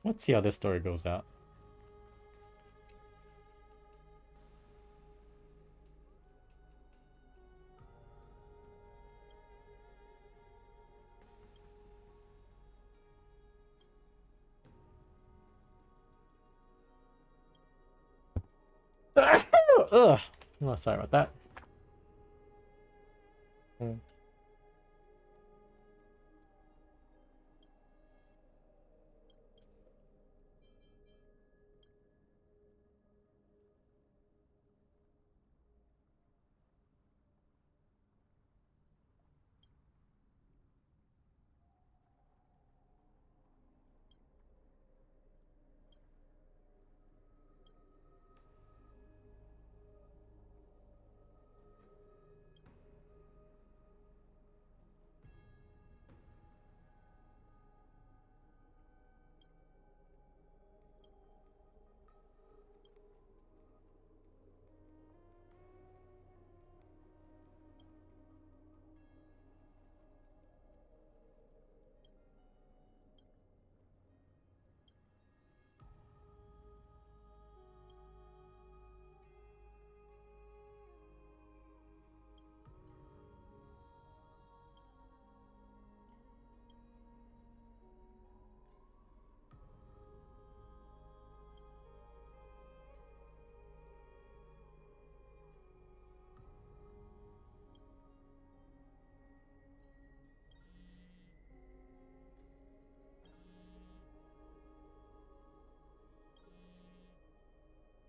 Let's see how this story goes out. Ugh. Oh, sorry about that.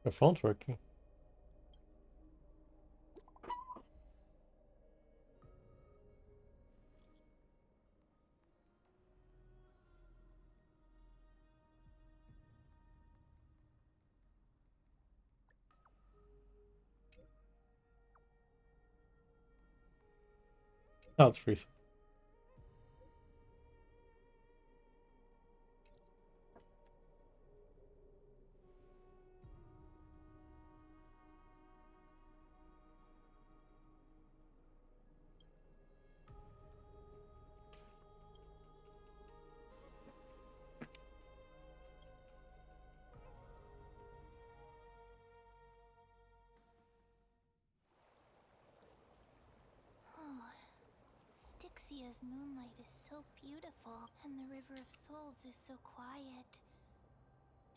The phone's working. Oh, it's freezing. Styxia's moonlight is so beautiful, and the River of Souls is so quiet.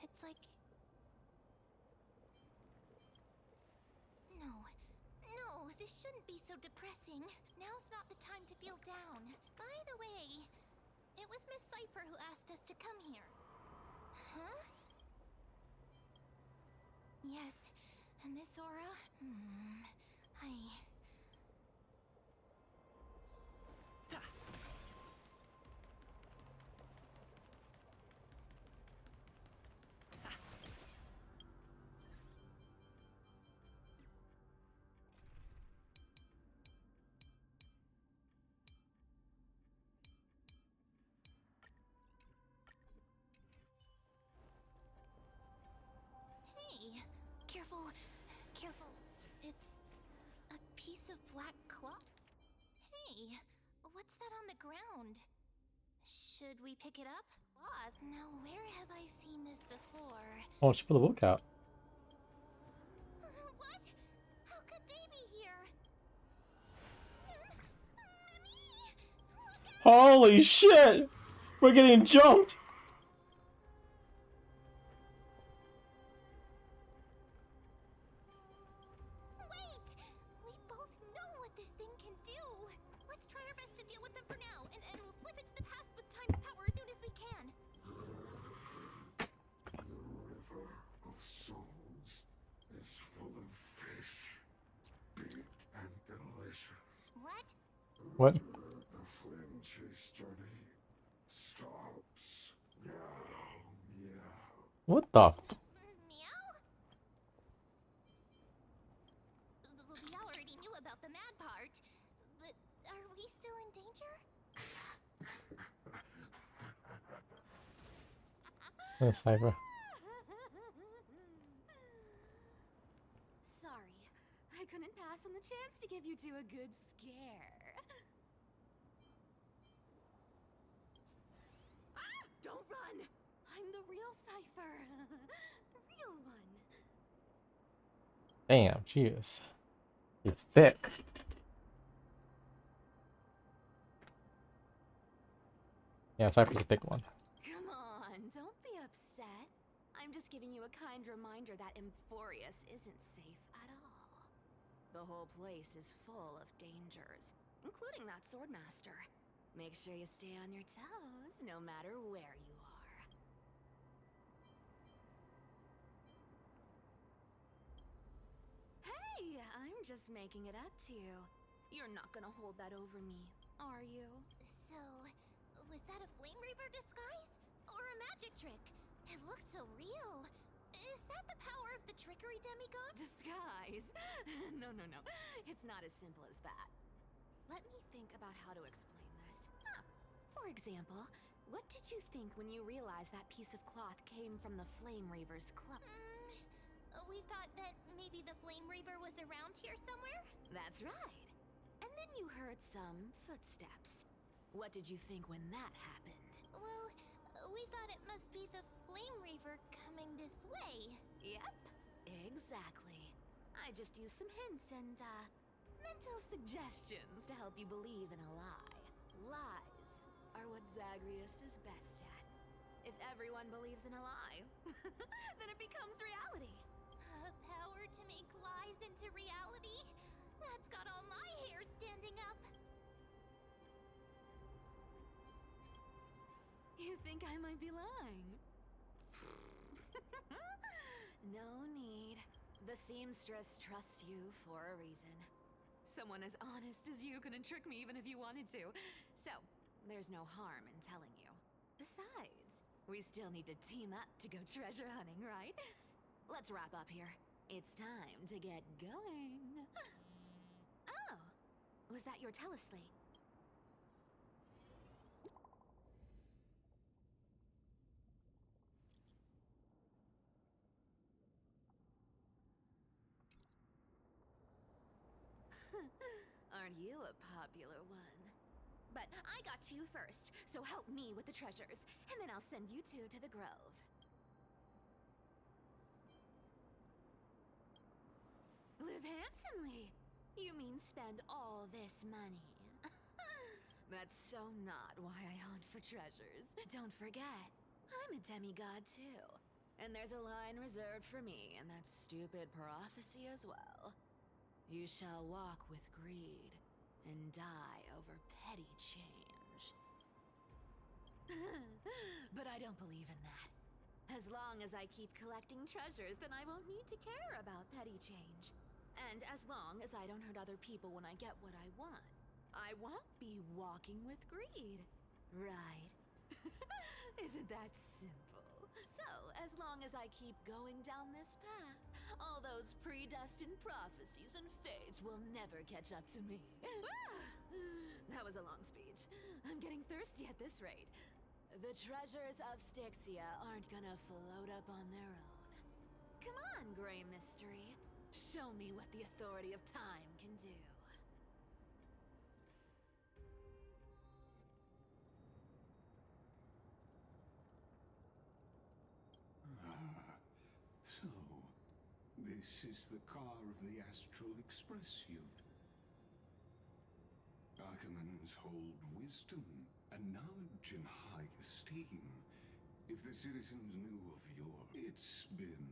It's like... No, this shouldn't be so depressing. Now's not the time to feel down. By the way, it was Miss Cypher who asked us to come here. Huh? Yes, and this aura? Hey, careful. It's a piece of black cloth. Hey, what's that on the ground? Should we pick it up? Now, where have I seen this before? Oh, she put the book out. What? How could they be here? Mommy! Holy shit! We're getting jumped! Wait! We both know what this thing can do. Let's try our best to deal with them for now, and we'll slip into the past with time power as soon as we can. The River of Souls is full of fish, big and delicious. What? What? The flame chase journey stops. Meow, meow. What the? Meow? We already knew about the mad part, but are we still in danger? Oh, Cypher. Sorry, I couldn't pass on the chance to give you two a good scare. Don't run! I'm the real real cipher. The real one. Damn, she is. It's thick. Yeah, Cypher's a thick one. Come on, don't be upset. I'm just giving you a kind reminder that Emphorius isn't safe at all. The whole place is full of dangers, including that swordmaster. Make sure you stay on your toes, no matter where you are. Hey, I'm just making it up to you. You're not gonna hold that over me, are you? So, was that a Flame Reaver disguise? Or a magic trick? It looked so real. Is that the power of the trickery demigod? Disguise? No. It's not as simple as that. Let me think about how to explain this. For example, what did you think when you realized that piece of cloth came from the Flame Reaver's club? We thought that maybe the Flame Reaver was around here somewhere? That's right. And then you heard some footsteps. What did you think when that happened? Well, we thought it must be the Flame Reaver coming this way. Yep, exactly. I just used some hints and, mental suggestions to help you believe in a lie. Lies are what Zagreus is best at. If everyone believes in a lie, then it becomes reality. Power to make lies into reality? That's got all my hair standing up. You think I might be lying? No need. The seamstress trusts you for a reason. Someone as honest as you couldn't trick me even if you wanted to. So, there's no harm in telling you. Besides, we still need to team up to go treasure hunting, right? Let's wrap up here. It's time to get going. Oh, was that your teleslate? Aren't you a popular one? But I got two first, so help me with the treasures, and then I'll send you two to the grove. Live handsomely. You mean spend all this money? That's so not why I hunt for treasures. Don't forget, I'm a demigod too. And there's a line reserved for me in that stupid prophecy as well. You shall walk with greed and die over petty change. But I don't believe in that. As long as I keep collecting treasures, then I won't need to care about petty change. And as long as I don't hurt other people when I get what I want, I won't be walking with greed. Right? Isn't that simple? So, as long as I keep going down this path, all those predestined prophecies and fates will never catch up to me. That was a long speech. I'm getting thirsty at this rate. The treasures of Styxia aren't gonna float up on their own. Come on, Gray Mystery. Show me what the authority of time can do. So, this is the car of the Astral Express you've... Archimans hold wisdom and knowledge in high esteem. If the citizens knew of your... It's been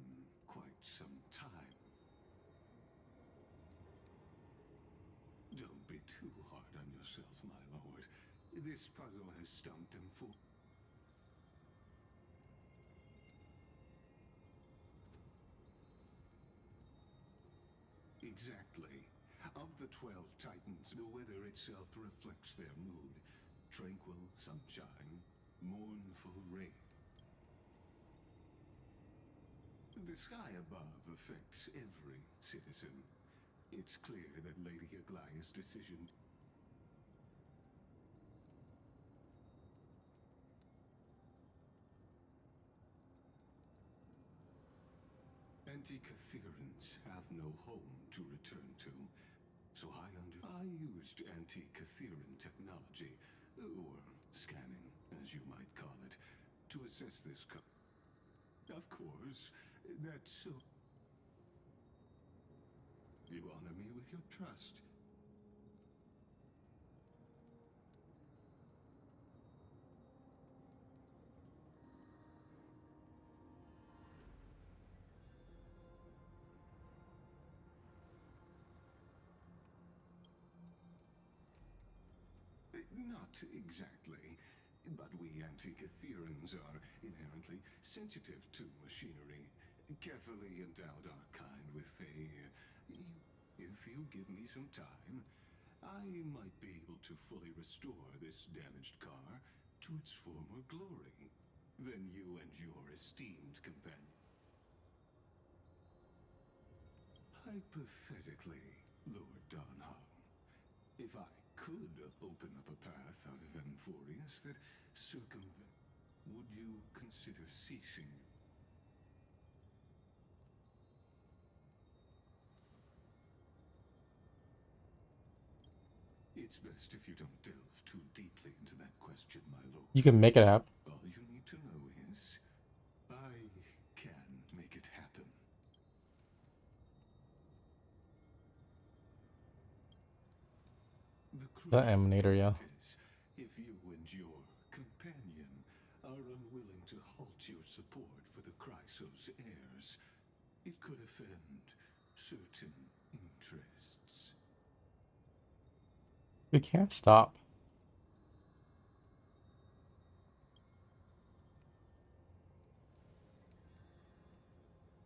quite some time. Don't be too hard on yourself, my lord. This puzzle has stumped him for... Exactly. Of the 12 titans, the weather itself reflects their mood. Tranquil sunshine, mournful rain. The sky above affects every citizen. It's clear that Lady Aglaya's decision... Anti-Catherians have no home to return to, so I used anti-Catheran technology, or scanning, as you might call it, to assess this Of course, that's so... You honor me with your trust. Not exactly, but we Antikytherians are inherently sensitive to machinery. Carefully endowed our kind with a... If you give me some time, I might be able to fully restore this damaged car to its former glory. Then you and your esteemed companion... Hypothetically, Lord Donham, if I could open up a path out of Amphorius that circumvent... Would you consider ceasing? It's best if you don't delve too deeply into that question, my lord. You can make it happen. All you need to know is, I can make it happen. The Emanator, yeah. Is if you and your companion are unwilling to halt your support for the Chrysos heirs, it could offend certain interests. We can't stop.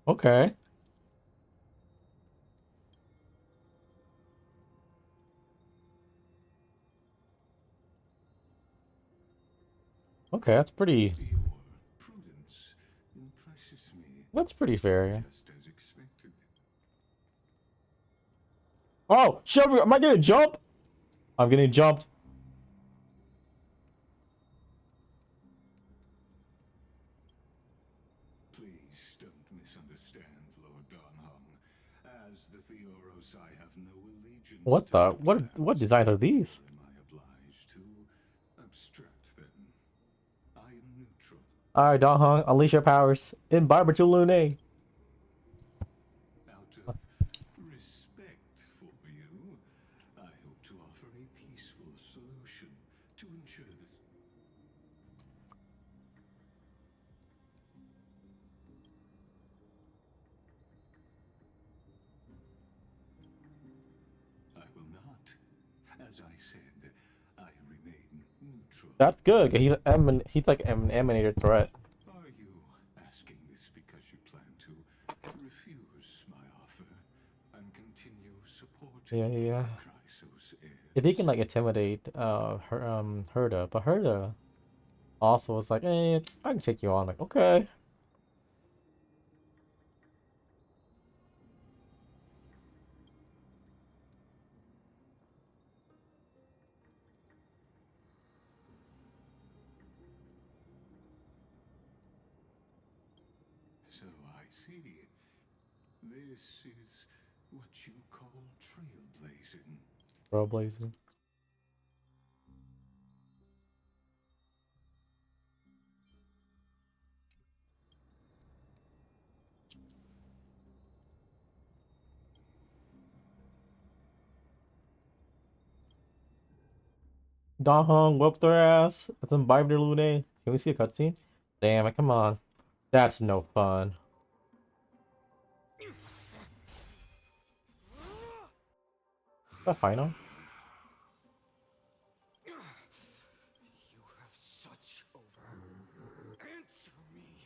Okay. Okay, that's pretty... Your prudence impresses me. That's pretty fair, yeah. Just as expected. Oh, shit, am I getting jumped? I'm getting jumped. Please don't misunderstand, Lord Donham. As the Theoros, I have no allegiance What to the? their What plans, designs are these? nor am I obliged to abstract them. I am neutral. Alright, Donghong, unleash your powers. Imbibe to Lune. Out of respect for you, I hope to offer a peaceful solution to ensure this. I will not. As I said, I remain neutral. That's good. He's like an emanator threat. Are you asking this because you plan to refuse my offer and continue supporting Yeah. Chrysos heirs? If he can like intimidate Herda, but Herda also was like, eh, I can take you on. Like, okay. So I see. This is what you call trailblazing. Trailblazing. Donghong whooped their ass. Let's imbibe their Lune. Can we see a cutscene? Damn it, come on. That's no fun. Is that final? You have such over. Answer me.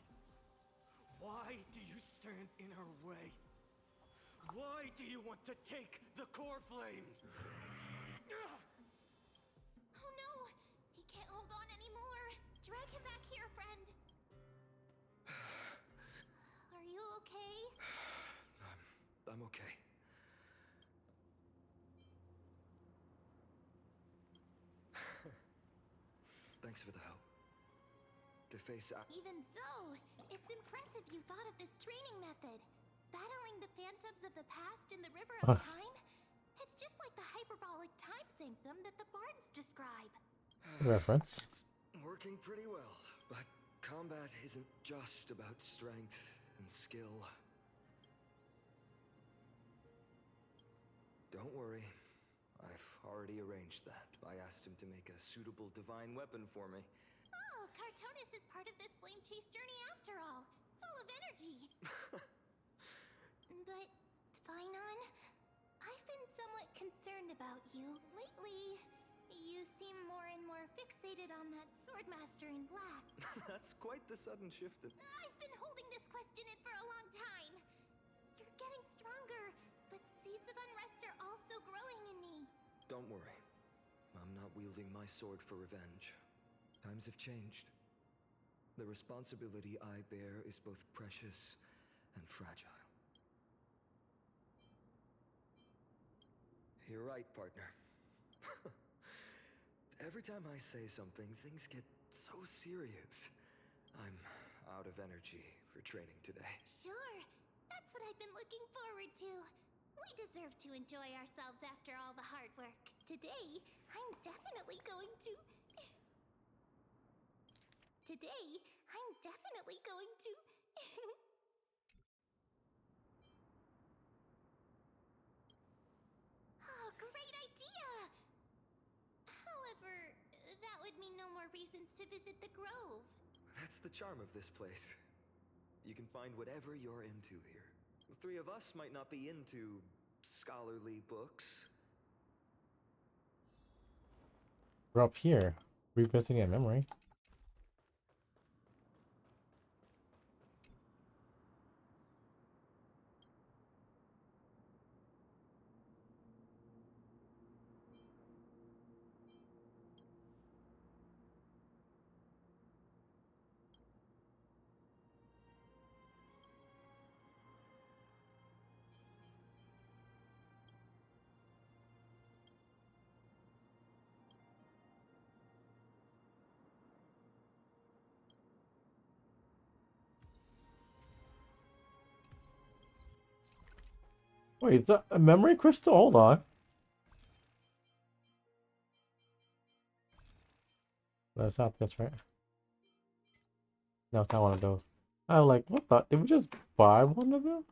Why do you stand in her way? Why do you want to take the core flames? Oh no! He can't hold on anymore! Drag him back here, friend! Are you okay? I'm okay. Thanks for the help. To face up. Even so, it's impressive you thought of this training method. Battling the phantoms of the past in the river of time? It's just like the hyperbolic time sanctum that the bards describe. Reference. It's working pretty well, but Combat isn't just about strength and skill. Don't worry. I've already arranged that. I asked him to make a suitable divine weapon for me. Oh, Cartonis is part of this flame chase journey after all. Full of energy. But, Finon, I've been somewhat concerned about you. Lately, you seem more and more fixated on that Swordmaster in black. That's quite the sudden shift in... I've been holding this question in for a long time. You're getting stronger, but seeds of unrest are also growing in me. Don't worry. I'm not wielding my sword for revenge. Times have changed. The responsibility I bear is both precious and fragile. You're right, partner. Every time I say something, things get so serious. I'm out of energy for training today. Sure, that's what I've been looking forward to. We deserve to enjoy ourselves after all the hard work. Today, I'm definitely going to... Today, I'm definitely going to... Oh, great idea! However, that would mean no more reasons to visit the Grove. That's the charm of this place. You can find whatever you're into here. The three of us might not be into scholarly books. We're up here, revisiting a memory. Wait, the a memory crystal? Hold on. That's not this, right? No, it's not one of those. I'm like, what the? Did we just buy one of them?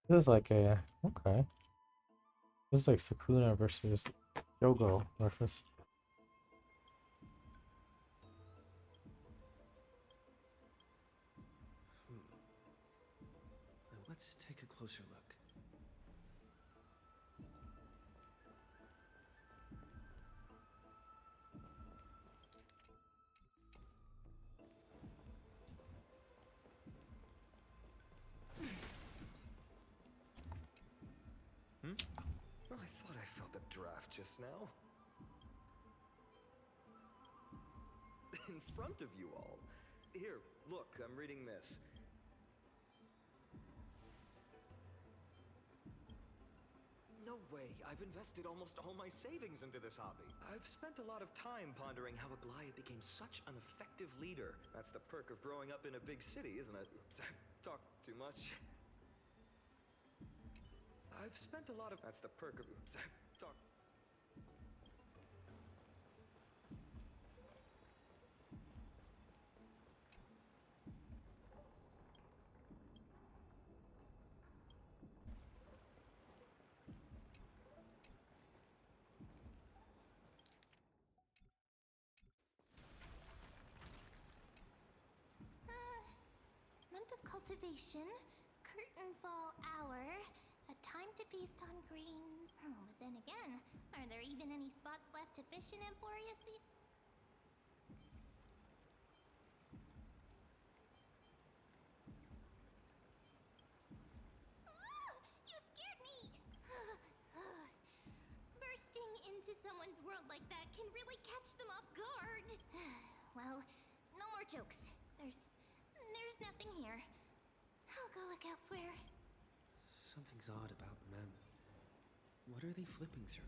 This is like a okay. This is like Sukuna versus Yogo versus. Let's take a closer look. Oh, I thought I felt a draft just now. In front of you all. Here, look, I'm reading this. No way, I've invested almost all my savings into this hobby. I've spent a lot of time pondering how Aglaia became such an effective leader. That's the perk of growing up in a big city, isn't it? Talk too much. I've spent a lot of... That's the perk of... Talk... Month of cultivation, curtain fall hour, a time to feast on grains. Oh, but then again, are there even any spots left to fish in Emporius these? Ah! You scared me! Bursting into someone's world like that can really catch them off guard. Well, no more jokes. There's nothing here. I'll go look elsewhere. Something's odd about Mem. What are they flipping through?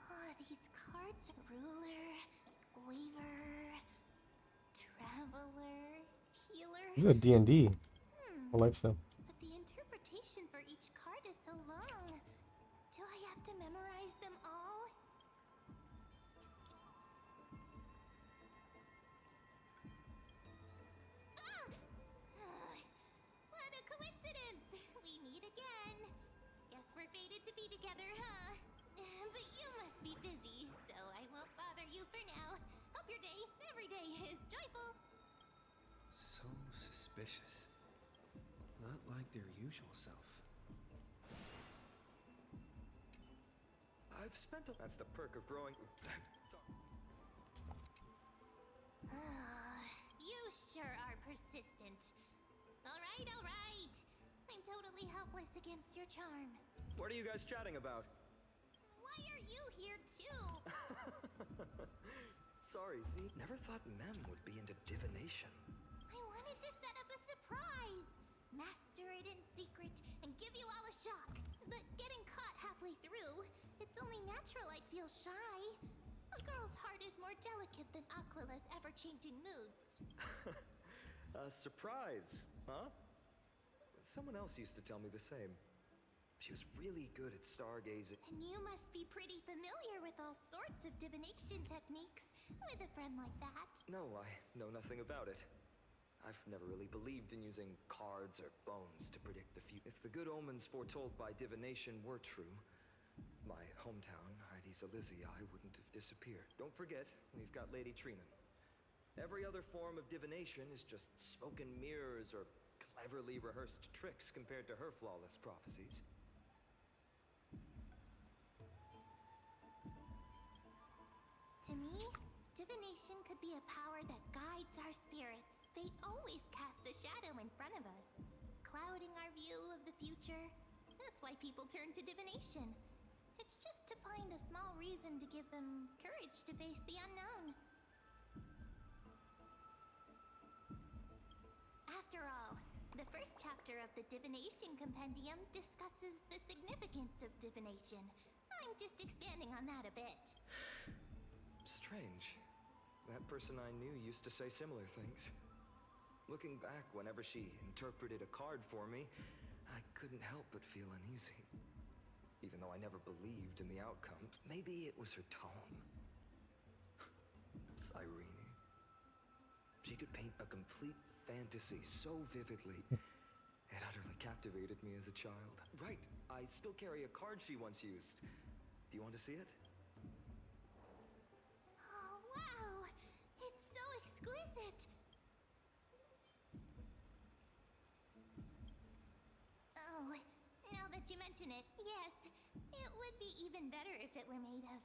Oh, these cards are ruler, weaver, traveler, healer. This is a D&D. A lifestyle. But the interpretation for each card is so long. Do I have to memorize them all? Ah! What a coincidence! We meet again. Guess we're fated to be together, huh? But you must be busy, so I won't bother you for now. Hope your day, every day, is joyful. So suspicious. Not like their usual self. I've spent a... That's the perk of growing... You sure are persistent. All right, all right. I'm totally helpless against your charm. What are you guys chatting about? Why are you here too? Sorry, Z. Never thought Mem would be into divination. I wanted to set up a surprise. Master it in secret and give you all a shock. But getting caught halfway through, it's only natural I'd feel shy. A girl's heart is more delicate than Aquila's ever-changing moods. A surprise, huh? Someone else used to tell me the same. She was really good at stargazing. And you must be pretty familiar with all sorts of divination techniques with a friend like that. No, I know nothing about it. I've never really believed in using cards or bones to predict the future. If the good omens foretold by divination were true, my hometown, Heidi's Elysiae, wouldn't have disappeared. Don't forget, we've got Lady Trina. Every other form of divination is just smoke and mirrors or cleverly rehearsed tricks compared to her flawless prophecies. To me, divination could be a power that guides our spirits. Fate always casts a shadow in front of us, clouding our view of the future. That's why people turn to divination. It's just to find a small reason to give them courage to face the unknown. After all, the first chapter of the Divination Compendium discusses the significance of divination. I'm just expanding on that a bit. Strange. That person I knew used to say similar things. Looking back, whenever she interpreted a card for me, I couldn't help but feel uneasy. Even though I never believed in the outcome, maybe it was her tone. Irene. She could paint a complete fantasy so vividly. It utterly captivated me as a child. Right, I still carry a card she once used. Do you want to see it? Oh, wow! It's so exquisite! Oh, now that you mention it, yes. It would be even better if it were made of,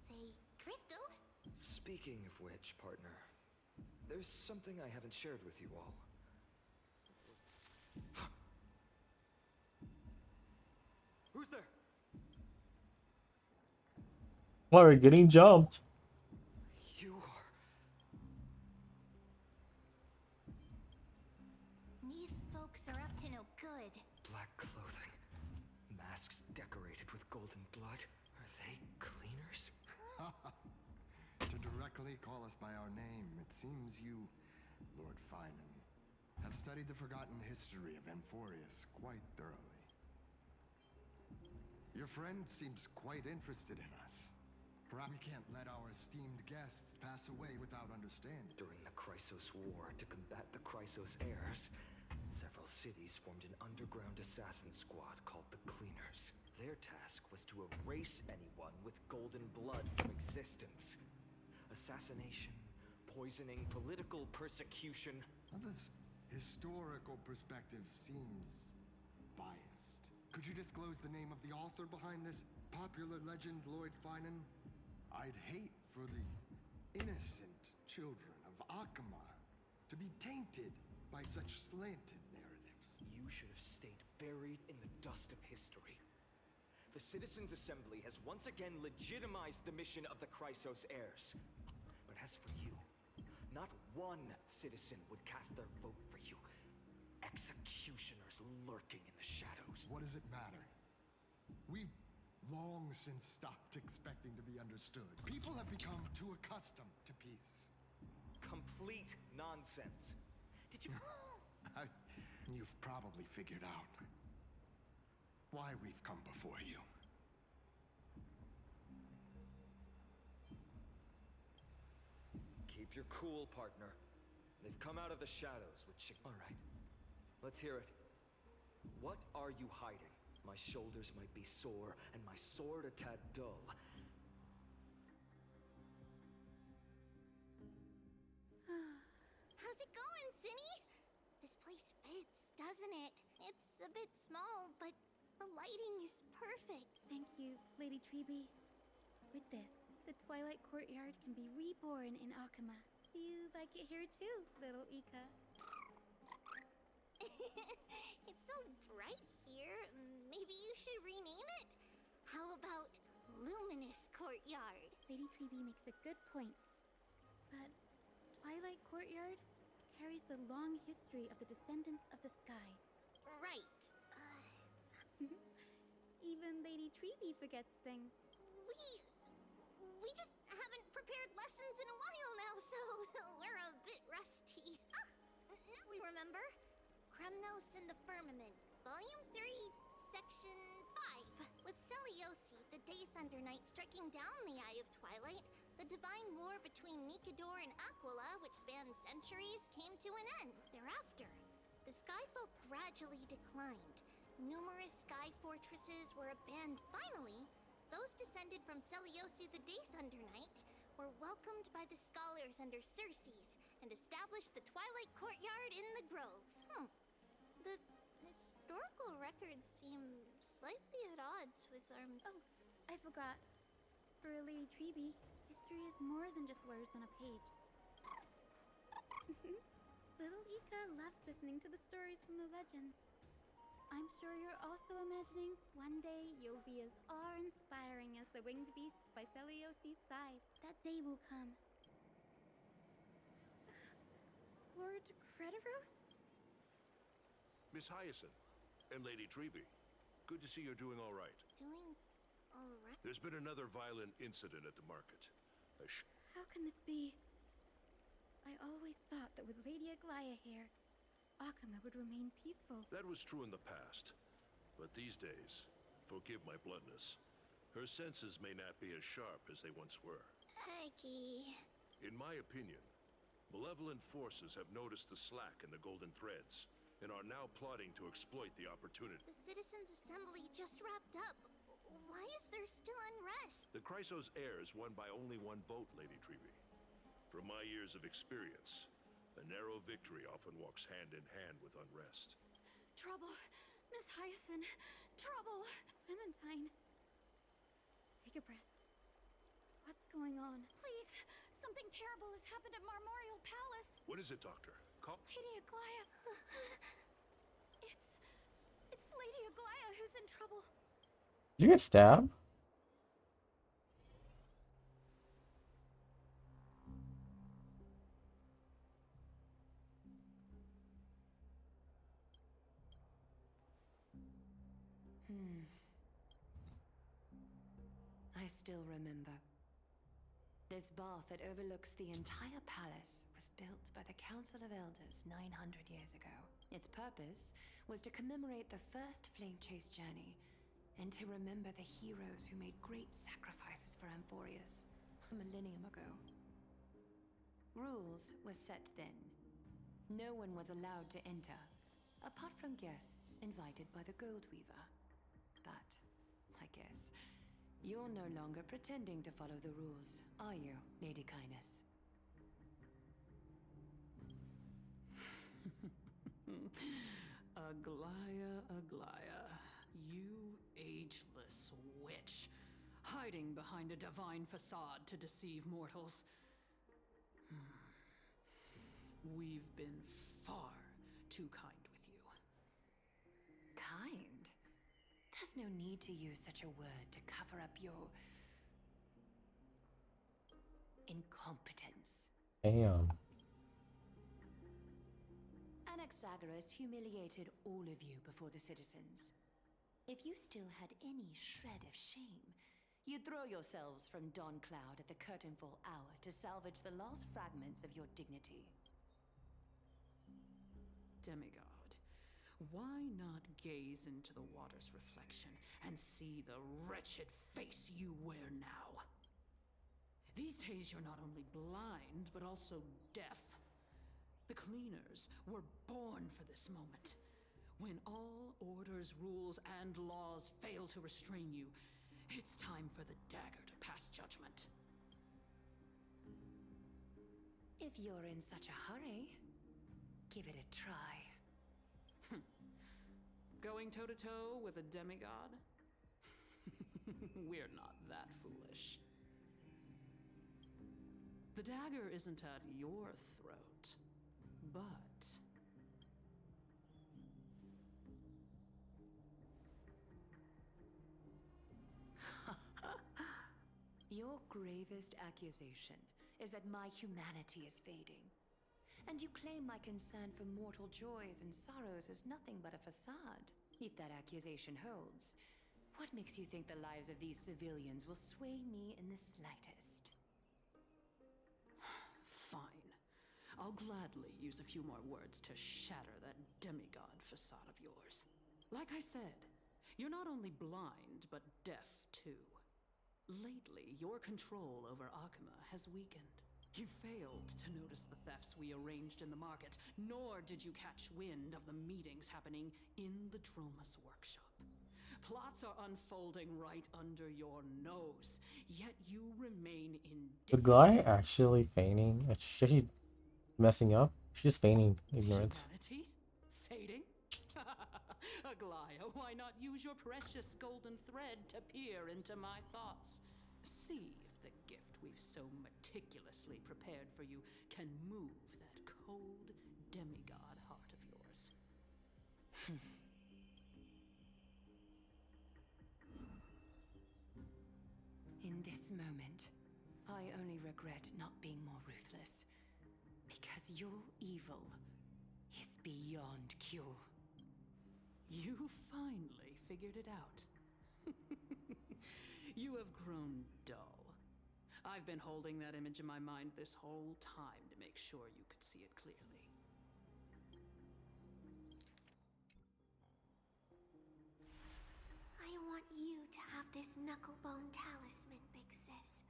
say, crystal. Speaking of which, partner, there's something I haven't shared with you all. Who's there? Why are we getting jumped? You are... These folks are up to no good. Black clothing. Masks decorated with golden blood. Are they cleaners? To directly call us by our name, it seems you, Lord Finan, have studied the forgotten history of Amphorius quite thoroughly. Your friend seems quite interested in us. Perhaps we can't let our esteemed guests pass away without understanding. During the Chrysos War, to combat the Chrysos heirs, several cities formed an underground assassin squad called the Cleaners. Their task was to erase anyone with golden blood from existence. Assassination, poisoning, political persecution. Now, this historical perspective seems biased. Could you disclose the name of the author behind this popular legend, Lord Finan? I'd hate for the innocent children of Akama to be tainted by such slanted narratives. You should have stayed buried in the dust of history. The Citizens' Assembly has once again legitimized the mission of the Chrysos heirs. But as for you, not one citizen would cast their vote for you. Executioners lurking in the shadows. What does it matter? We've long since stopped expecting to be understood. People have become too accustomed to peace. Complete nonsense. Did you... You've probably figured out why we've come before you. Keep your cool, partner. They've come out of the shadows with All right. Let's hear it. What are you hiding? My shoulders might be sore, and my sword a tad dull. How's it going, Cinny? This place fits, doesn't it? It's a bit small, but the lighting is perfect. Thank you, Lady Treeby. With this, the Twilight Courtyard can be reborn in Akama. Do you like it here too, little Ika? It's so bright here. Maybe you should rename it? How about Luminous Courtyard? Lady Treeby makes a good point. But Twilight Courtyard carries the long history of the descendants of the sky. Right. Even Lady Treeby forgets things. We just haven't prepared lessons in a while now, so we're a bit rusty. Now we remember. Kremnos and the Firmament, Volume 3, Section 5. With Seliosi, the Day Thunder Knight, striking down the Eye of Twilight, the divine war between Nikador and Aquila, which spanned centuries, came to an end. Thereafter, the Skyfolk gradually declined. Numerous sky fortresses were abandoned. Finally, those descended from Seliosi, the Day Thunder Knight, were welcomed by the scholars under Circes and established the Twilight Courtyard in the Grove. The historical records seem slightly at odds with our... Oh, I forgot. For Lady Treeby, history is more than just words on a page. Little Ika loves listening to the stories from the legends. I'm sure you're also imagining one day you'll be as awe-inspiring as the winged beasts by Celiosi's side. That day will come. Lord Crediros? Miss Hyacinth and Lady Treeby, good to see you're doing all right. Doing all right? There's been another violent incident at the market. How can this be? I always thought that with Lady Aglaya here, Akama would remain peaceful. That was true in the past, but these days, forgive my bluntness, her senses may not be as sharp as they once were. Aggie, In my opinion, malevolent forces have noticed the slack in the golden threads and are now plotting to exploit the opportunity. The Citizens' Assembly just wrapped up. Why is there still unrest? The Chrysos heirs won by only one vote, Lady Treby. From my years of experience, a narrow victory often walks hand in hand with unrest. Trouble! Miss Hyacinth! Trouble! Clementine. Take a breath. What's going on? Please! Something terrible has happened at Marmorial Palace! What is it, Doctor? Call... Lady Aglaya! It's Lady Aglaya who's in trouble. Did you get stabbed? I still remember. This bath that overlooks the entire palace was built by the Council of Elders 900 years ago. Its purpose was to commemorate the first flame chase journey and to remember the heroes who made great sacrifices for Amphorius a millennium ago. Rules were set then. No one was allowed to enter, apart from guests invited by the Goldweaver. But, I guess, you're no longer pretending to follow the rules, are you, Lady Kindness? Aglaya, Aglaya, you ageless witch, hiding behind a divine facade to deceive mortals. We've been far too kind with you. Kind? There's no need to use such a word to cover up your incompetence. Damn. Anaxagoras humiliated all of you before the citizens. If you still had any shred of shame, you'd throw yourselves from Dawn Cloud at the curtainfall hour to salvage the last fragments of your dignity. Demigod, why not gaze into the water's reflection and see the wretched face you wear now? These days you're not only blind, but also deaf. The cleaners were born for this moment. When all orders, rules, and laws fail to restrain you, it's time for the dagger to pass judgment. If you're in such a hurry, give it a try. Going toe-to-toe with a demigod? We're not that foolish. The dagger isn't at your throat, but... Your gravest accusation is that my humanity is fading. And you claim my concern for mortal joys and sorrows is nothing but a facade. If that accusation holds, what makes you think the lives of these civilians will sway me in the slightest? Fine. I'll gladly use a few more words to shatter that demigod facade of yours. Like I said, you're not only blind, but deaf too. Lately, your control over Akima has weakened. You failed to notice the thefts we arranged in the market, nor did you catch wind of the meetings happening in the Dromus workshop. Plots are unfolding right under your nose, yet you remain The indifferent. guy actually feigning? Is she actually messing up? She's just feigning ignorance. Humanity? Fading? Aglaya, why not use your precious golden thread to peer into my thoughts? See if the gift we've so meticulously prepared for you can move that cold demigod heart of yours. In this moment, I only regret not being more ruthless. Because your evil is beyond cure. You finally figured it out. You have grown dull. I've been holding that image in my mind this whole time to make sure you could see it clearly. I want you to have this knucklebone talisman, Big Sis.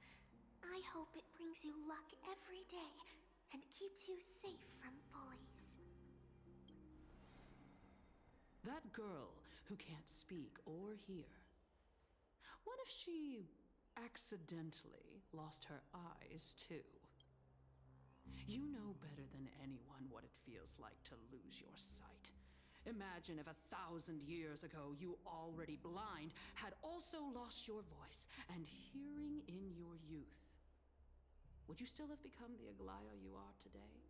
I hope it brings brings you luck every day and keeps you safe from bullies. That girl who can't speak or hear. What if she accidentally lost her eyes too? You know better than anyone what it feels like to lose your sight. Imagine if 1,000 years ago you, already blind, had also lost your voice and hearing in your youth. Would you still have become the Aglaya you are today?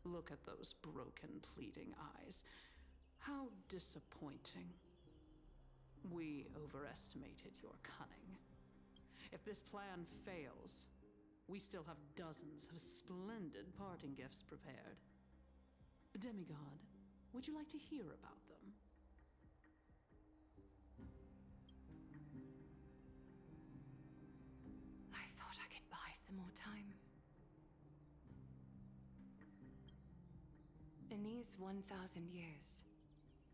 Look at those broken, pleading eyes. How disappointing. We overestimated your cunning. If this plan fails, we still have dozens of splendid parting gifts prepared. Demigod, would you like to hear about them? I thought I could buy some more time. In these 1,000 years,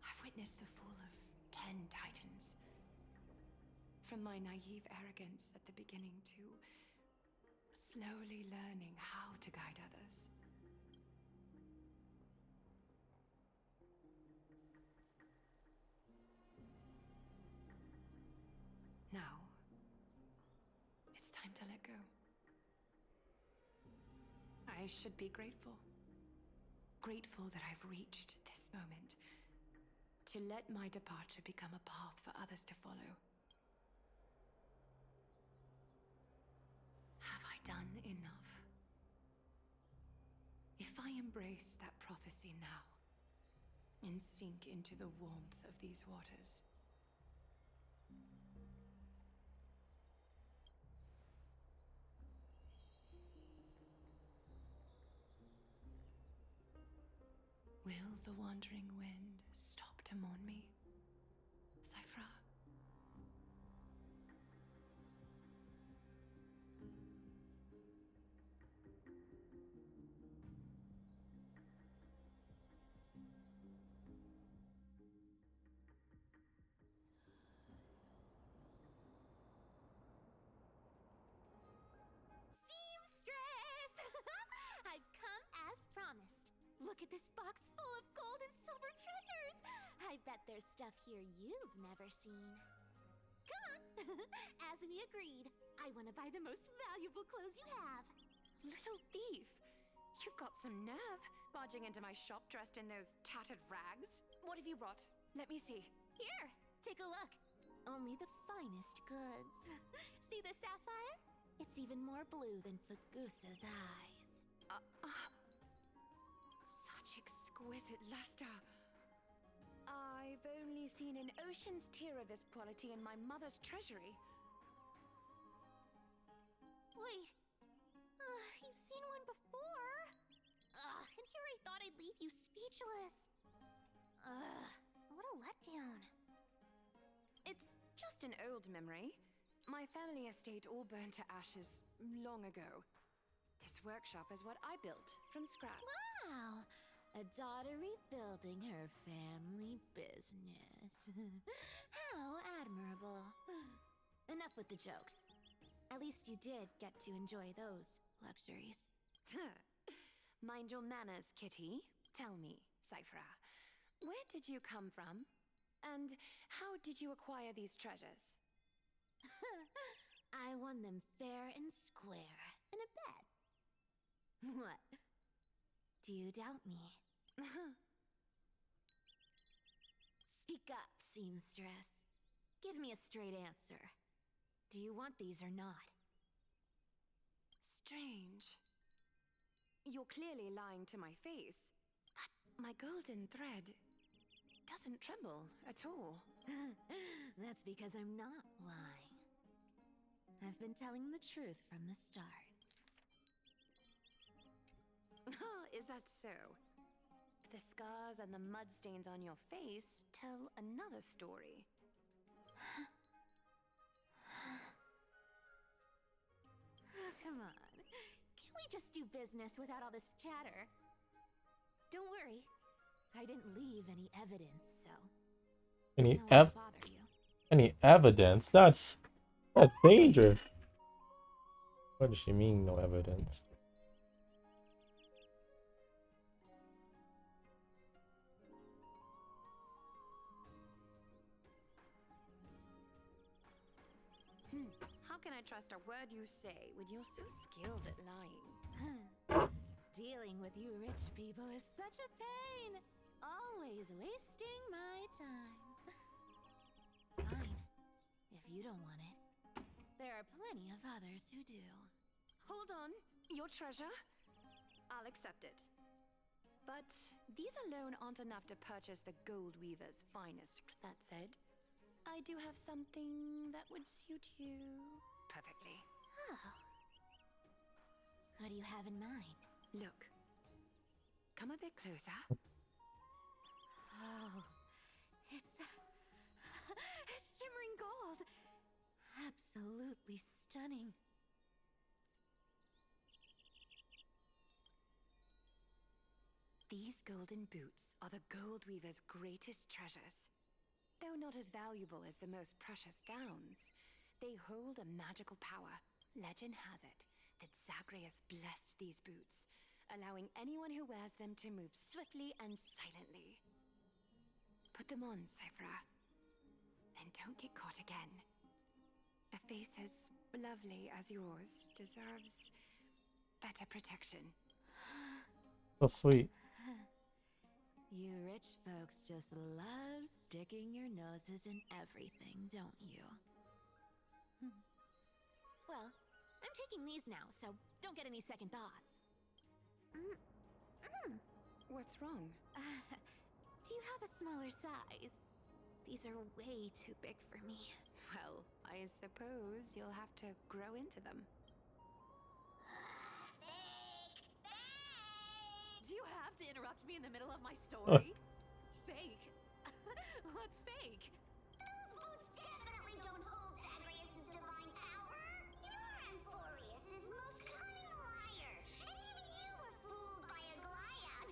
I've witnessed the fall of 10 titans. From my naive arrogance at the beginning to slowly learning how to guide others. Now, it's time to let go. I should be grateful. Grateful that I've reached this moment. To let my departure become a path for others to follow. Have I done enough? If I embrace that prophecy now, and sink into the warmth of these waters, will the wandering wind stop to mourn me, Cyphra? Seamstress! I've come as promised. Look at this box full of gold and silver treasures! I bet there's stuff here you've never seen. Come on! As we agreed, I want to buy the most valuable clothes you have. Little thief! You've got some nerve, barging into my shop dressed in those tattered rags. What have you brought? Let me see. Here, take a look. Only the finest goods. See the sapphire? It's even more blue than Fagusa's eyes. Such exquisite luster. I've only seen an ocean's tear of this quality in my mother's treasury. Wait. You've seen one before. And here I thought I'd leave you speechless. What a letdown. It's just an old memory. My family estate all burned to ashes long ago. This workshop is what I built from scratch. Wow. A daughter rebuilding her family business. How admirable. Enough with the jokes. At least you did get to enjoy those luxuries. Mind your manners, Kitty. Tell me, Cyphra, where did you come from? And how did you acquire these treasures? I won them fair and square in a bet. What? Do you doubt me? Speak up, seamstress. Give me a straight answer. Do you want these or not? Strange. You're clearly lying to my face, but my golden thread doesn't tremble at all. That's because I'm not lying. I've been telling the truth from the start. Is that so? The scars and the mud stains on your face tell another story. Come on. Can't we just do business without all this chatter? Don't worry. I didn't leave any evidence, so Any no one will bother you. any evidence? That's dangerous. What does she mean, no evidence? How can I trust a word you say when you're so skilled at lying? Dealing with you rich people is such a pain. Always wasting my time. Fine. If you don't want it, there are plenty of others who do. Hold on, your treasure? I'll accept it. But these alone aren't enough to purchase the Gold Weaver's finest. That said, I do have something that would suit you perfectly. Oh. What do you have in mind? Look. Come a bit closer. Oh, it's shimmering gold. Absolutely stunning. These golden boots are the Gold Weaver's greatest treasures. Though not as valuable as the most precious gowns, they hold a magical power. Legend has it that Zagreus blessed these boots, allowing anyone who wears them to move swiftly and silently. Put them on, Cyphra. And don't get caught again. A face as lovely as yours deserves better protection. So sweet. You rich folks just love sticking your noses in everything, don't you? Well, I'm taking these now, so don't get any second thoughts. What's wrong? Do you have a smaller size? These are way too big for me. Well, I suppose you'll have to grow into them. Do you have to interrupt me in the middle of my story? Fake? What's fake? Those boots definitely don't hold Zagreus' divine power. You're Amphorius' most cunning liar, and even you were fooled by a Glyad.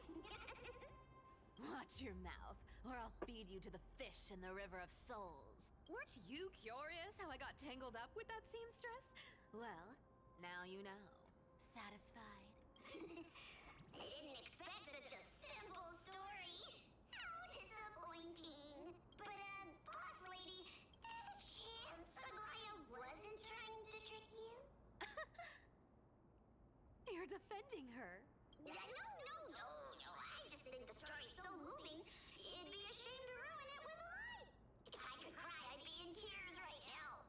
Watch your mouth, or I'll feed you to the fish in the River of Souls. Weren't you curious how I got tangled up with that seamstress? Well, now you know. Satisfied? I didn't expect such a simple story. How disappointing. But, boss lady, there's a chance Aglaya wasn't trying to trick you? You're defending her. No. I just think the story's so moving, it'd be a shame to ruin it with a lie. If I could cry, I'd be in tears right now.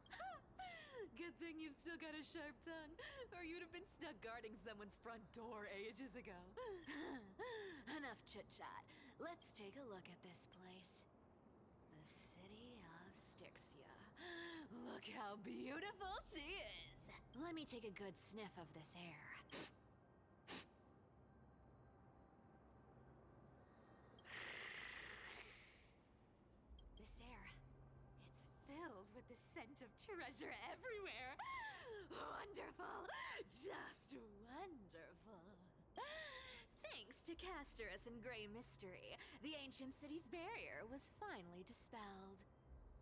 Good thing you've still got a sharp tongue, or you'd have been stuck guarding someone's front door ages ago. Enough chit-chat. Let's take a look at this place. The city of Styxia. Look how beautiful she is. Let me take a good sniff of this air. This air, it's filled with the scent of treasure everywhere. Wonderful! Just wonderful. Thanks to Castorus and Grey Mystery, the ancient city's barrier was finally dispelled.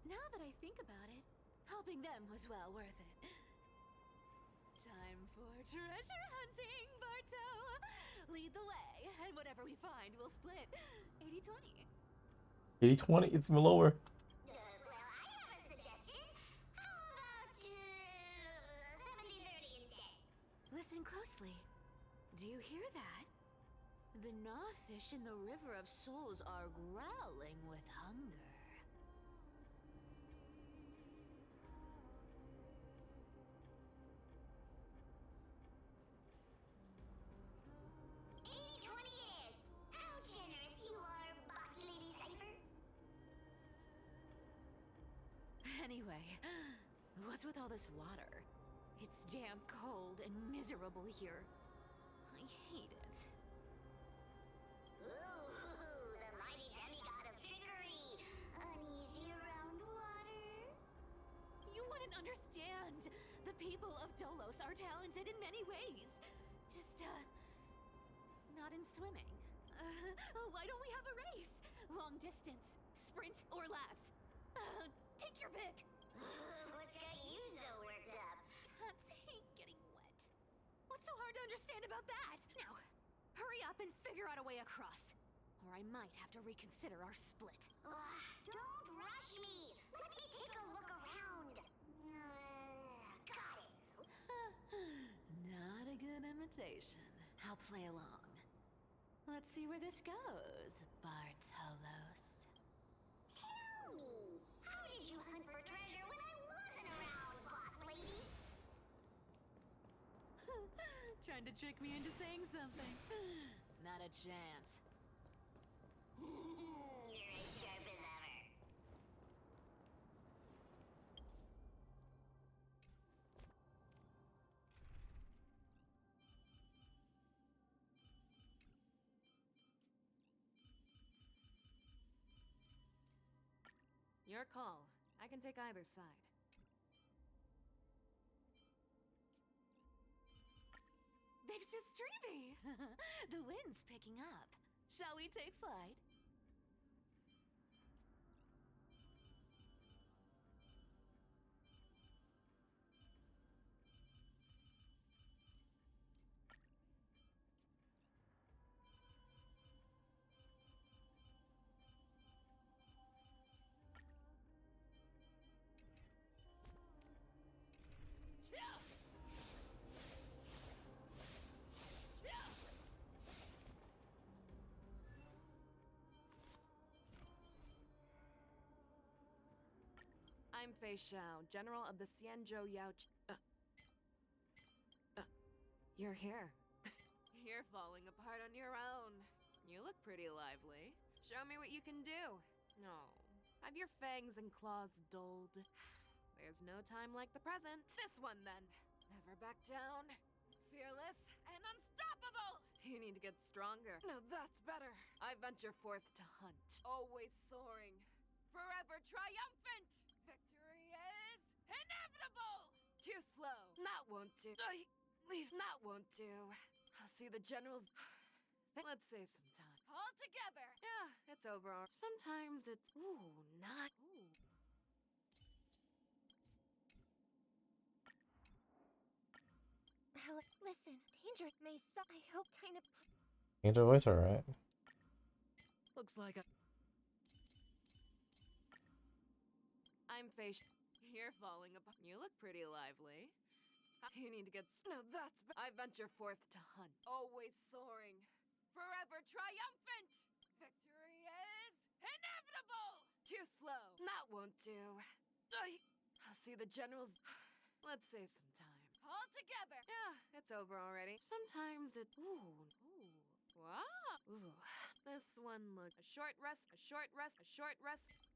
Now that I think about it, helping them was well worth it. Time for treasure hunting, Barto! Lead the way, and whatever we find, we'll split 80-20. 80-20, it's even lower. Well, I have a suggestion. How about 70-30 instead? Listen closely. Do you hear that? The gnawfish in the River of Souls are growling with hunger. 80-20 it is. How generous you are, Boss Lady Cypher. Anyway, what's with all this water? It's damn cold and miserable here. I hate it. Ooh, the mighty demigod of trickery. Uneasy around water. You wouldn't understand. The people of Dolos are talented in many ways. Just, not in swimming. Why don't we have a race? Long distance, sprint, or laps? Take your pick. What's got you so worked up? Cats hate getting wet. understand about that? Now, hurry up and figure out a way across. Or I might have to reconsider our split. Don't rush me! Let me take a look around! Got it! Not a good imitation. I'll play along. Let's see where this goes, Bartolos. Tell me, how did you hunt for treasure when I wasn't around, boss lady? Trying to trick me into saying something. Not a chance. You're as sharp as ever. Your call. I can take either side. Big Sis Treby! The wind's picking up. Shall we take flight? I'm Fei Xiao, General of the Xianzhou Yao. You're here. You're falling apart on your own. You look pretty lively. Show me what you can do. No. Have your fangs and claws dulled? There's no time like the present. This one, then. Never back down. Fearless and unstoppable! You need to get stronger. No, that's better. I venture forth to hunt. Always soaring. Forever triumphant! Victory is inevitable! Too slow. That won't do. That won't do. I'll see the generals. Let's save some time. All together! Yeah, it's over. Sometimes it's... Ooh, not... Ooh. Listen, danger may I hope time to... Angel voice, alright. Looks like a... I'm Fei. You're falling apart. You look pretty lively. You need to get... No, that's... I venture forth to hunt. Always soaring. Forever triumphant! Victory is inevitable! Too slow. That won't do. I'll see the generals... Let's save some time. All together! Yeah, it's over already. Sometimes it... Ooh. Wow. Ooh. This one look... A short rest.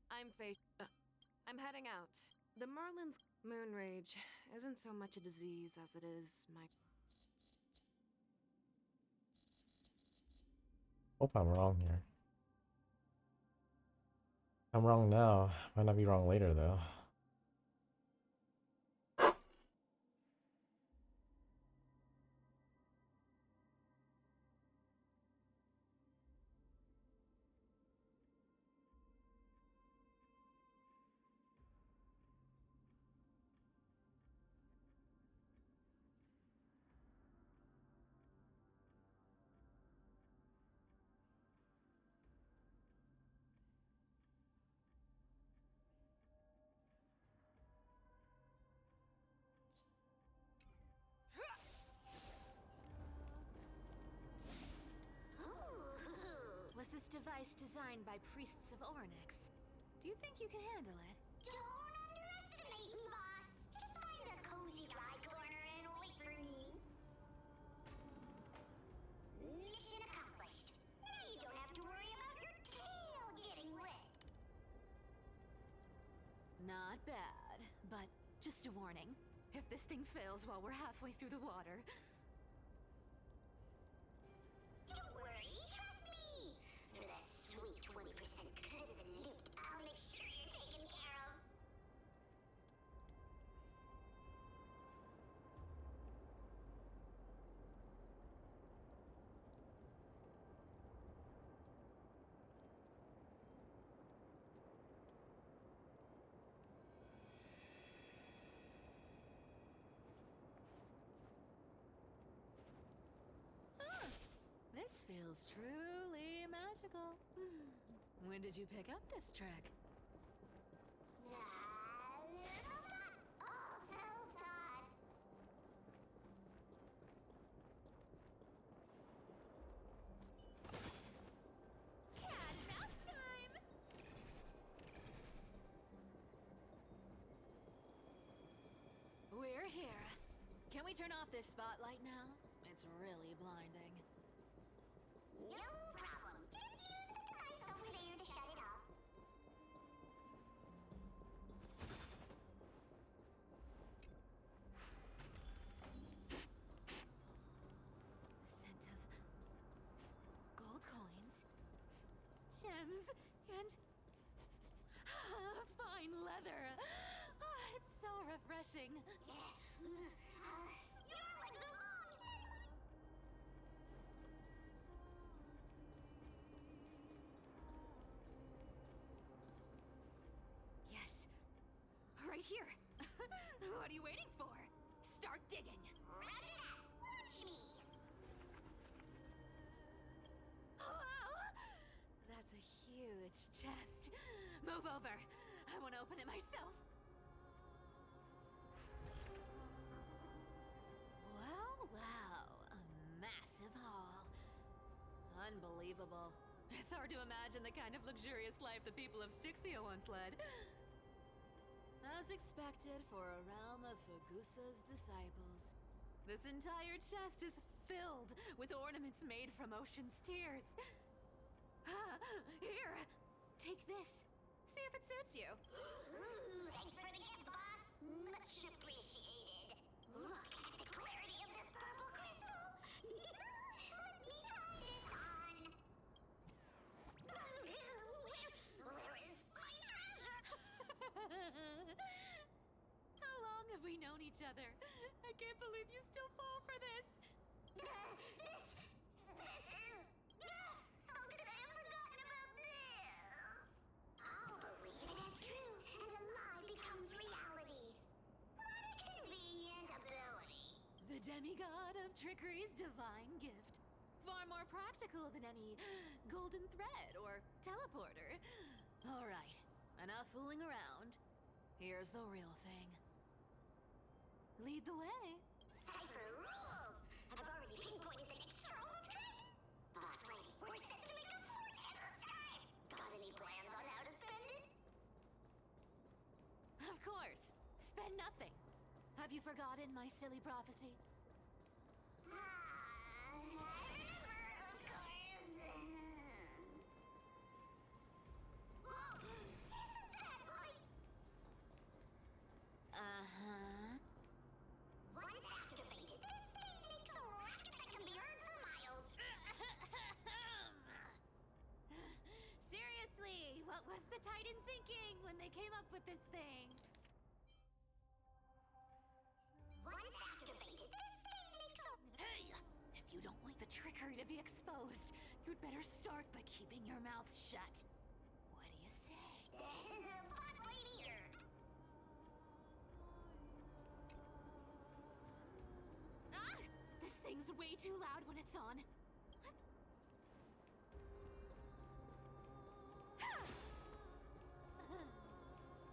I'm Fei... I'm heading out. The Merlin's moon rage isn't so much a disease as it is my... Hope I'm wrong here. I'm wrong now. Might not be wrong later though. Was this device designed by priests of Ornyx? Do you think you can handle it? Don't underestimate me, boss! Just find a cozy dry corner and wait for me. Mission accomplished. Now you don't have to worry about your tail getting wet. Not bad, but just a warning. If this thing fails while we're halfway through the water... Don't worry, trust me! For that sweet 20% cut of the loot, I'll make sure you're taken care of. feels truly magical. When did you pick up this trick? Cat and mouse time! We're here. Can we turn off this spotlight now? It's really blinding. No problem. Just use the device over there to shut it off. The scent of gold coins, gems, and fine leather. It's so refreshing. Your legs are long! Yes, right here. What are you waiting for? Start digging. Roger that! Watch me! Wow! That's a huge chest. Move over. I want to open it myself. Wow. A massive haul. Unbelievable. It's hard to imagine the kind of luxurious life the people of Styxia once led. As expected for a realm of Fagusa's disciples. This entire chest is filled with ornaments made from ocean's tears. Here, take this. See if it suits you. Ooh, thanks for the gift, boss. Much appreciated. Look at the clarity of this purple crystal. Let me try this on. Where is my treasure? How long have we known each other? I can't believe you still fall for this. This is... How could I have forgotten about this? I'll believe it as true, and a lie becomes reality. What a convenient ability. The demigod of trickery's divine gift. Far more practical than any golden thread or teleporter. All right, enough fooling around. Here's the real thing. Lead the way. Cipher rules! I've already pinpointed the next trove of treasure. Boss lady, we're set to make a fortune this time. Got any plans on how to spend it? Of course. Spend nothing. Have you forgotten my silly prophecy? I remember, of course. Whoa! Isn't that like... Uh-huh. Once activated, this thing makes a racket that can be heard for miles. Seriously, what was the Titan thinking when they came up with this thing? Once activated, this thing makes a... Hey! If you don't want the trickery to be exposed, you'd better start by keeping your mouth shut. What do you say? Boss lady here. Ah! This thing's way too loud when it's on. Let's...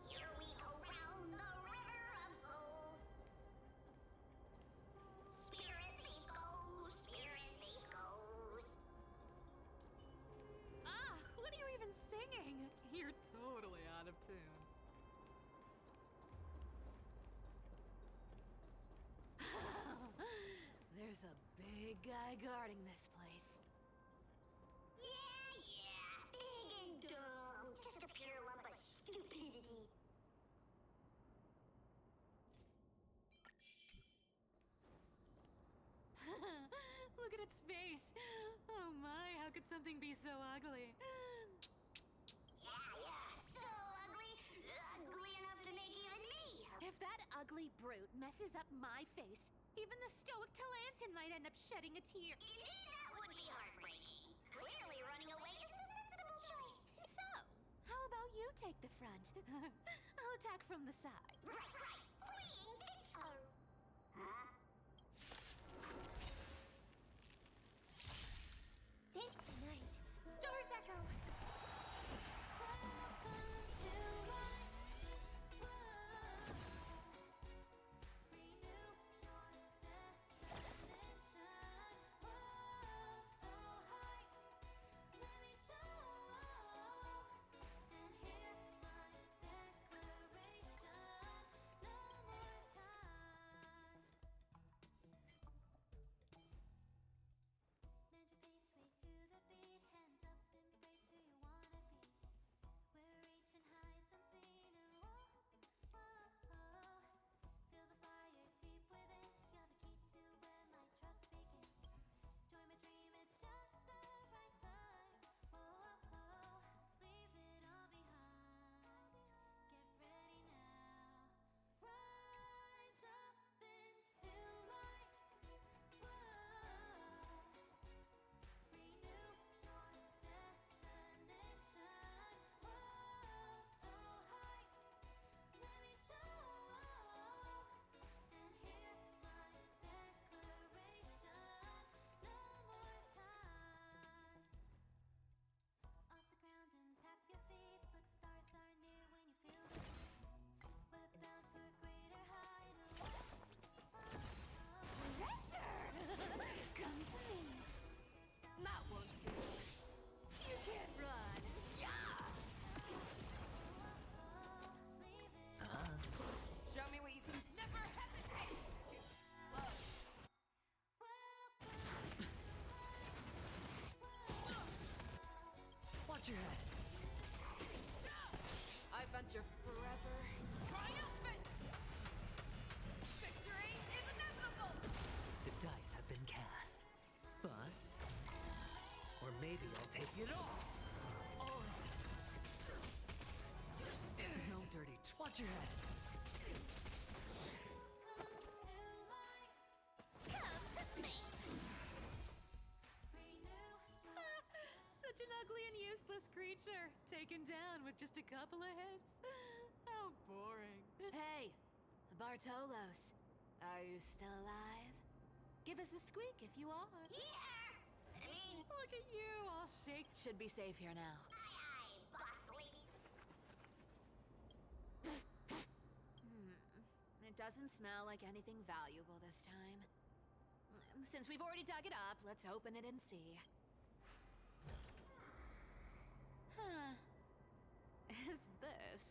Here we go round the river of souls. Spirit thief goes, spirit thief goes. Ah! What are you even singing? You're totally out of tune. There's a big guy guarding this place. Yeah, big and dumb. Just a pure lump of stupidity. Look at its face. Oh my, how could something be so ugly? Yeah, so ugly. Ugly enough to make even me. If that ugly brute messes up my face, even the stoic Talantin might end up shedding a tear. Indeed, that would be heartbreaking. Clearly running away is the sensible choice. So, how about you take the front? I'll attack from the side. Right. Fleeing Vixar. Huh? your head. I venture forever. Triumphant! Victory is inevitable! The dice have been cast. Bust. Or maybe I'll take it all. No dirty. Watch your head. Come to me! Such an ugly and useless creature, taken down with just a couple of hits. How boring. Hey, Bartolos, are you still alive? Give us a squeak if you are. Here! I mean, Look at you, all shake. Should be safe here now. aye, bossling. It doesn't smell like anything valuable this time. Since we've already dug it up, let's open it and see. Huh. Is this?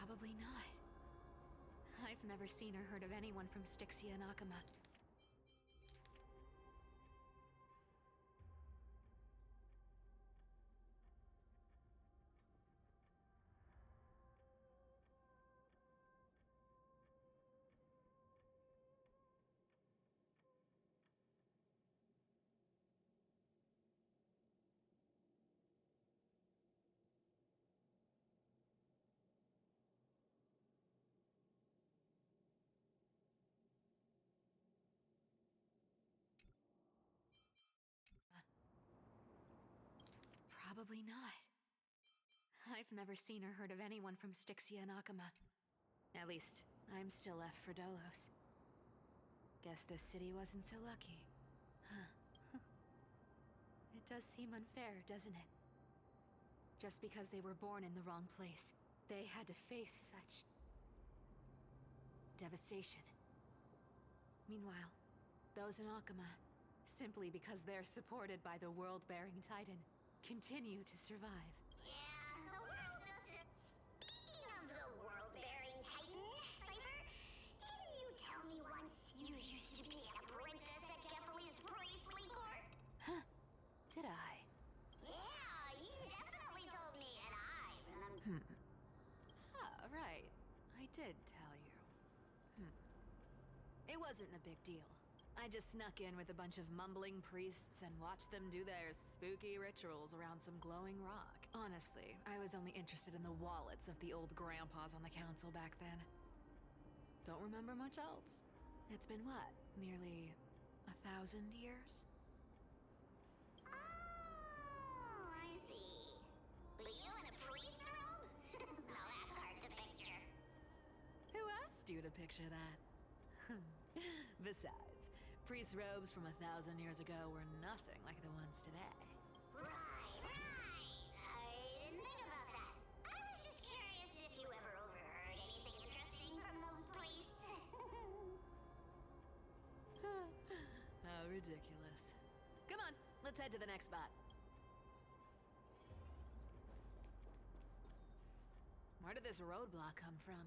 Probably not. I've never seen or heard of anyone from Styxia and Akama. Probably not. I've never seen or heard of anyone from Styxia and Akama. At least, I'm still left for Dolos. Guess this city wasn't so lucky. Huh. It does seem unfair, doesn't it? Just because they were born in the wrong place, they had to face such devastation. Meanwhile, those in Akama, simply because they're supported by the world-bearing Titan, continue to survive. Yeah, the world doesn't. Speaking of the world-bearing Titan, Cypher, didn't you tell me once you used to be an apprentice at Kefali's priestly court? Huh. Did I? Yeah, you definitely told me, and I remember. Ah, right. I did tell you. It wasn't a big deal. I just snuck in with a bunch of mumbling priests and watched them do their spooky rituals around some glowing rock. Honestly, I was only interested in the wallets of the old grandpas on the council back then. Don't remember much else. It's been what? Nearly 1,000 years? Oh, I see. But you in a priest robe? No, that's hard to picture. Who asked you to picture that? Besides, priest robes from 1,000 years ago were nothing like the ones today. Right. I didn't think about that. I was just curious if you ever overheard anything interesting from those priests. How ridiculous. Come on, let's head to the next spot. Where did this roadblock come from?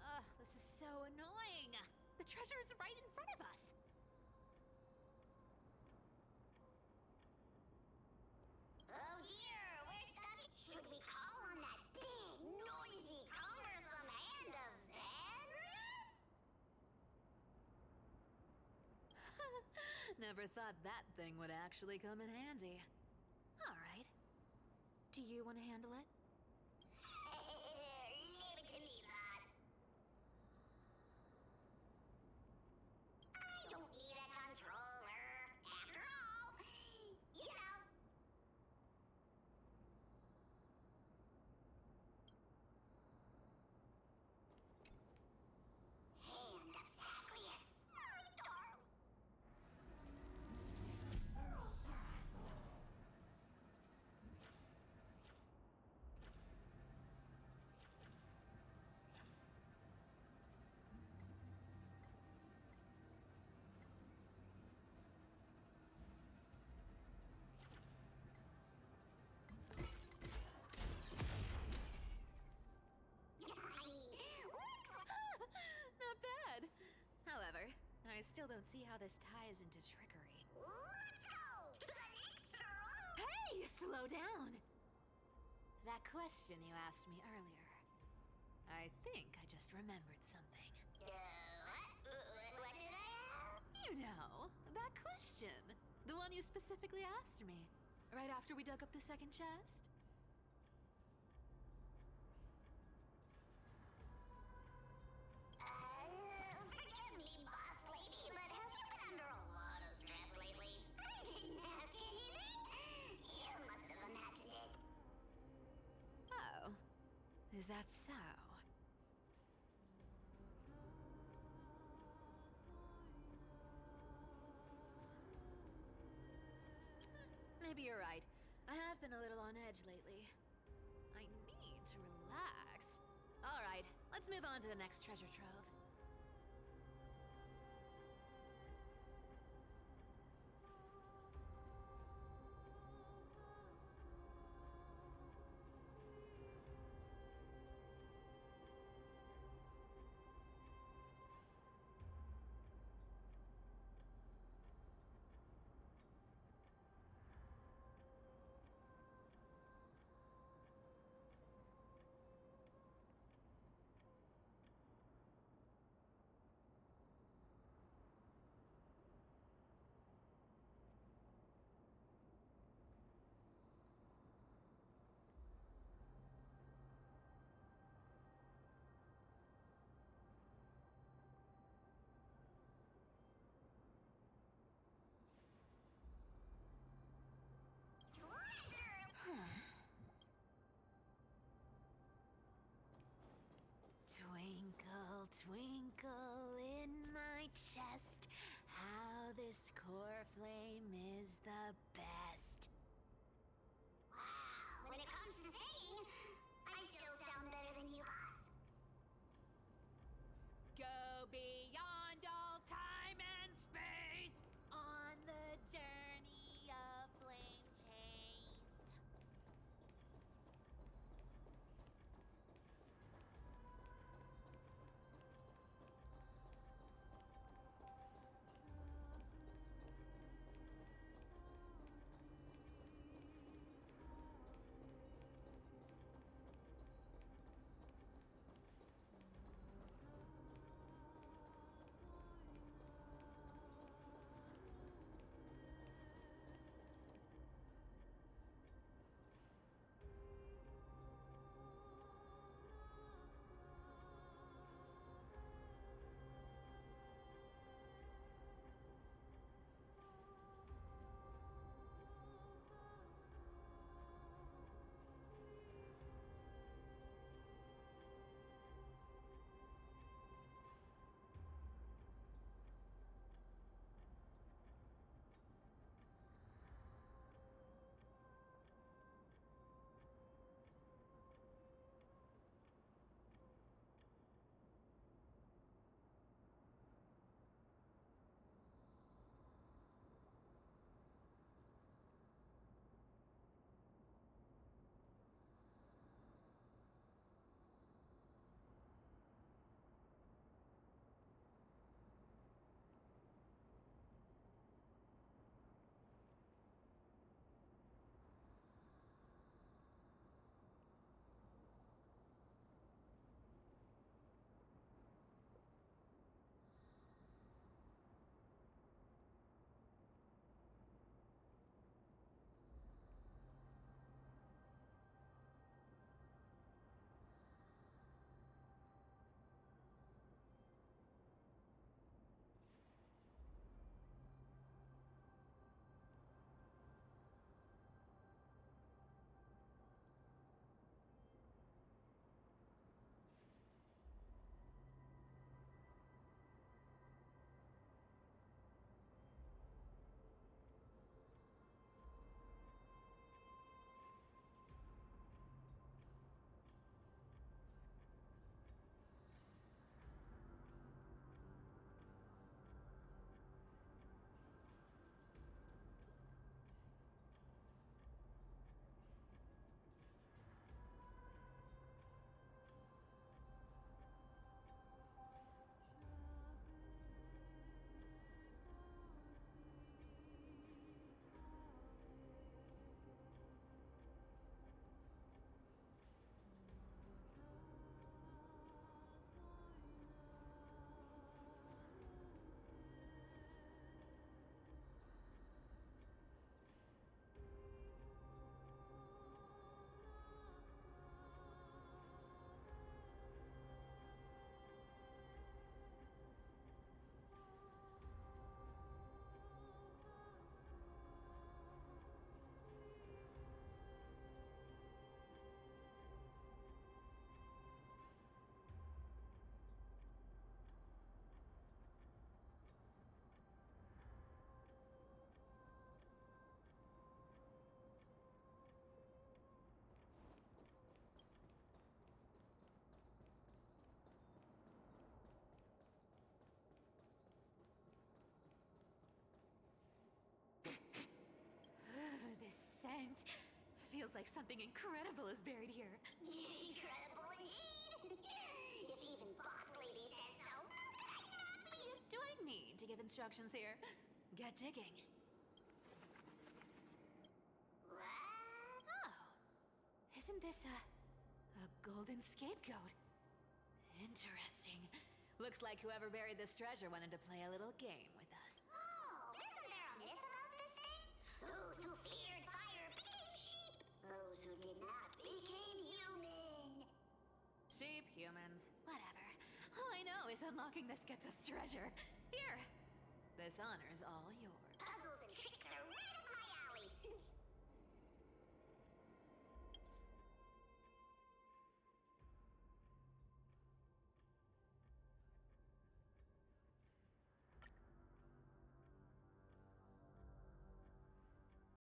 Ugh, this is so annoying. The treasure is right in front of us. Oh dear, we're stuck. Should we call on that big, noisy, cumbersome hand of Xandrath? Never thought that thing would actually come in handy. All right. Do you want to handle it? Leave it to me, boss. I don't need a controller. After all, you know. Hand of Zagreus, my darling. Not bad. However, I still don't see how this ties into trickery. Let's go to the next room. Hey, slow down! That question you asked me earlier. I think I just remembered something. What? What did I ask? You know, that question. The one you specifically asked me. Right after we dug up the second chest. Forgive me, boss lady, but have you been under a lot of stress lately? I didn't ask anything. You must have imagined it. Oh, is that so? Maybe you're right. I have been a little on edge lately. I need to relax. All right, let's move on to the next treasure trove. Twinkle in my chest, how this core flame is the best. Wow, when it comes to singing, I still sound better than you, boss. Go beyond all time and space on the journey of flame chase. This scent feels like something incredible is buried here. Incredible indeed! If even Boss Lady says so, how could I not be? Do I need to give instructions here? Get digging. What? Oh, isn't this a golden scapegoat? Interesting. Looks like whoever buried this treasure wanted to play a little game with us. Oh, isn't there a myth about this thing? Those who feared fire became sheep. Those who did not became human. Sheep, humans, whatever. All I know is unlocking this gets us treasure. Here, this honor's all yours.